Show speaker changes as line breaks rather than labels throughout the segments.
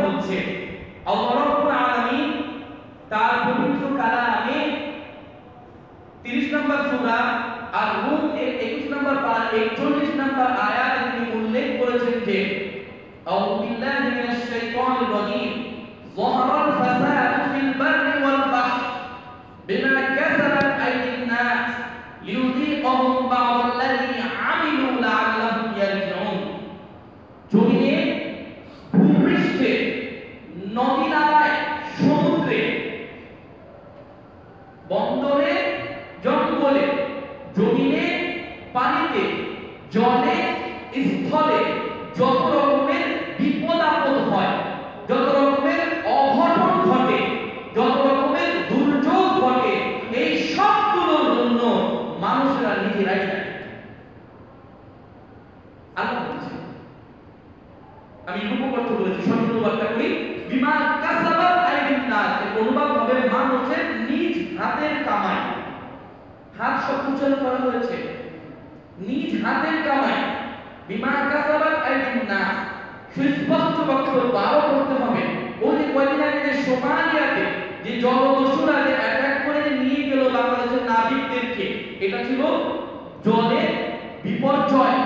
হচ্ছে আল্লাহ রাব্বুল আলামিন তার পবিত্র কালামে 30 নম্বর সূরা আর রূম এর 21 নম্বর পারা 41 নম্বর আয়াতে তিনি উল্লেখ করেছেন যে আউযু বিল্লাহি মিনাশ শাইতানির রাজীম যাহারাল ফাসাদু ফিল বাররি ওয়াল বাহর বিমা কাসাবাত আইদিন নাস লিয়ুযীকাহুম বা'দাল্লাযী আমিলু লা'আল্লাহুম ইয়ারজিউন। জমিনে, ভূপৃষ্ঠে, নদী নালায়, সমুদ্রে, বন্দরে, জঙ্গলে, জমিনে, পানিতে, জলে, স্থলে যত রকমের বিপদ আপদ হয়, যত রকমের অঘটন ঘটে, যত রকমের দুর্যোগ ঘটে, এই সবগুলোর জন্য মানুষেরা নিজেরাই দায়ী। আল্লাহ বলছেন, আমি উপকর্ষ বলেছি, সঠিক অনুবাদটা করি, বিমা কাসাবাত আইদিন নাস, এর অনুবাদ হবে মানুষের নিজ হাতের কামাই। হাত শব্দ উচ্চারণ করা হয়েছে, নিজ হাতের কামাই, বিমা কাসাবাত আইদিন নাস, সুস্পষ্ট অক্ষর 12 করতে হবে। ওই যে কয়দিন আগে যে সোমালিয়াতে যে জলদস্যুরা যে অ্যাটাক করে যে নিয়ে গেল বাংলাদেশের নাবিকদেরকে, এটা ছিল জলে বিপর্যয়,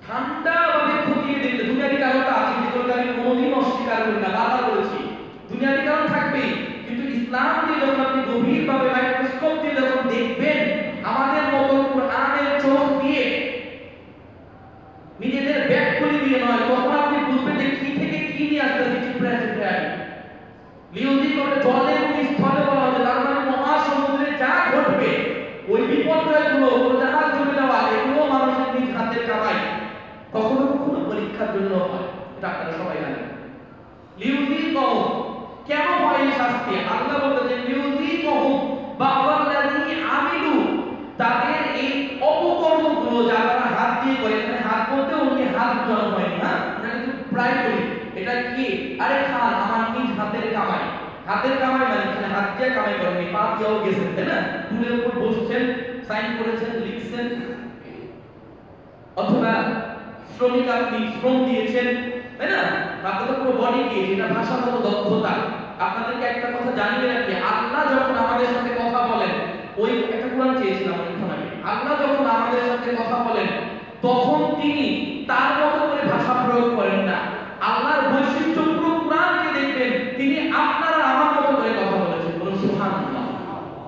ঠান্ডাভাবে খতিয়ে দেখলে দুনিয়ার কারণটা আছে, যেগুলোকে আমি কোনোদিন অস্বীকার করি না, বারবার বলেছি দুনিয়ার কারণ থাকবেই, কিন্তু ইসলাম দিয়ে যখন আপনি গভীরভাবে মাইক্রোস্কোপ দিয়ে যখন দেখবেন, আমাদের মতো কোরআনের চোখ দিয়ে, নিজেদের ব্যাগ খুলে দিয়ে নয়, তখন আপনি বুঝবেন যে কি থেকে কি নিয়ে আসতেছে চিপড়ে চিপড়ে আনি লিওজি করে জলে এবং স্থলে বলা হচ্ছে, তার মানে মহাসমুদ্রে যা ঘটবে ওই বিপর্যয়গুলো, জাহাজ ডুবে যাওয়া, এগুলো মানুষের নিজ হাতের কামাই, কখনো কখনো পরীক্ষার জন্য হয়, এটা আপনারা সবাই জানেন। লিউজি কও কেন হয় এই শাস্তি? আল্লাহ বলতেছেন লিউজি কও বা'দাল্লাযী আমিলু, তাদের এই অপকর্মগুলো যা তারা হাত দিয়ে করে, এখানে হাত বলতে উনি হাত উচ্চারণ হয়নি, হ্যাঁ, এটা কিন্তু প্রায় করি, এটা কি আরে খান আমার নিজ হাতের কামাই। হাতের কামাই মানে এখানে হাত দিয়ে কামাই করেনি, পা দিয়েও গেছেন, তাই না? টুলের উপর বসছেন, সাইন করেছেন, লিখছেন, অথবা শ্রমিক আপনি শ্রম দিয়েছেন, তাই না? আপনি তো পুরো বডি দিয়েছেন, এটা ভাষাগত দক্ষতা। আপনাদেরকে একটা কথা জানিয়ে রাখি, আল্লাহ যখন আমাদের সাথে কথা বলেন, ওই একটা কোরআন চেয়েছিলাম অনেকক্ষণ আগে, আল্লাহ যখন আমাদের সাথে কথা বলেন তখন তিনি তার মতো করে ভাষা প্রয়োগ করেন না। আল্লাহর বৈশিষ্ট্য পুরো কোরআনকে দেখবেন, তিনি আপনারা আমার মতো করে কথা বলেছেন, বলুন সুবহানাল্লাহ।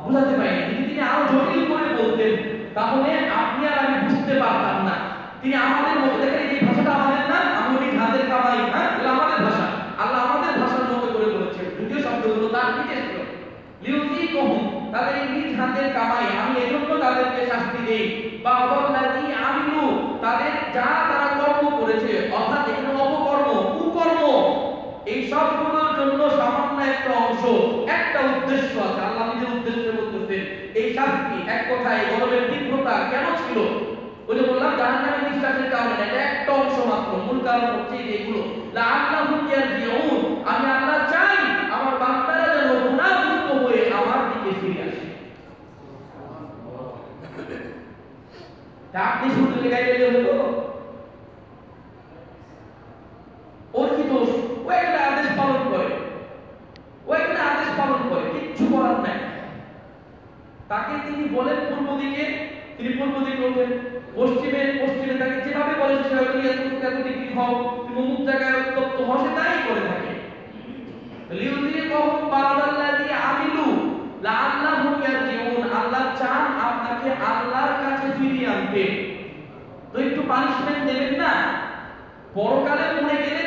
বুঝাতে পারিনি, যদি তিনি আরো জটিল করে বলতেন তাহলে আপনি আর আমি বুঝতে পারতাম না। তিনি আমাদের মতো, দেখেন এই ভাষাটা আমাদের না, আমি ওই হাতের কামাই, হ্যাঁ, এটা আমাদের ভাষা, আল্লাহ আমাদের ভাষার মতো করে বলেছেন, যদিও শব্দগুলো তার নিজের ছিল। লিউজি কহুম, তাদের নিজ হাতের কামাই, আমি এজন্য তাদেরকে শাস্তি দেই, বা'দাল্লাযী আমিলু, তাদের যা তারা কর্ম করেছে, অর্থাৎ এখানে অপকর্ম, কুকর্ম, এই সবগুলোর জন্য সামান্য একটা অংশ, একটা উদ্দেশ্য আছে, আল্লাহ নিজের উদ্দেশ্য বলতেছেন এই শাস্তি। এক কথায় গরমের তীব্রতা কেন ছিল, ওই যে বললাম জাহান্নামের নিঃশ্বাসের কারণে, এটা একটা অংশ মাত্র, মূল কারণ হচ্ছে এগুলো, লা'আল্লাহুম ইয়ারজিউন, আমি আল্লাহ চাই আমার বান্দারা যেন গুনাহমুক্ত হয়ে আমার দিকে ফিরে আসে। তা আপনি শুধু লেগাই দিলে হলো, ওর কি দোষ? ও একটা আদেশ পালন করে, ও একটা আদেশ পালন করে, কিচ্ছু করার নাই। তাকে তিনি বলেন পূর্ব দিকে, তিনি পূর্ব দিকে ওঠেন, পশ্চিমে তাকে যেভাবে বলেন সেভাবে তুমি এত ডিগ্রি হও, তুমি অমুক জায়গায় উত্তপ্ত হও, সে তাই করে থাকে। লিউযীকাহুম বা'দাল্লাযী আমিলু লা'আল্লাহুম ইয়ারজিউন, আল্লাহ চান আপনাকে আল্লাহর কাছে ফিরিয়ে আনতে, তো একটু পানিশমেন্ট দেবেন না, পরকালে মরে গেলে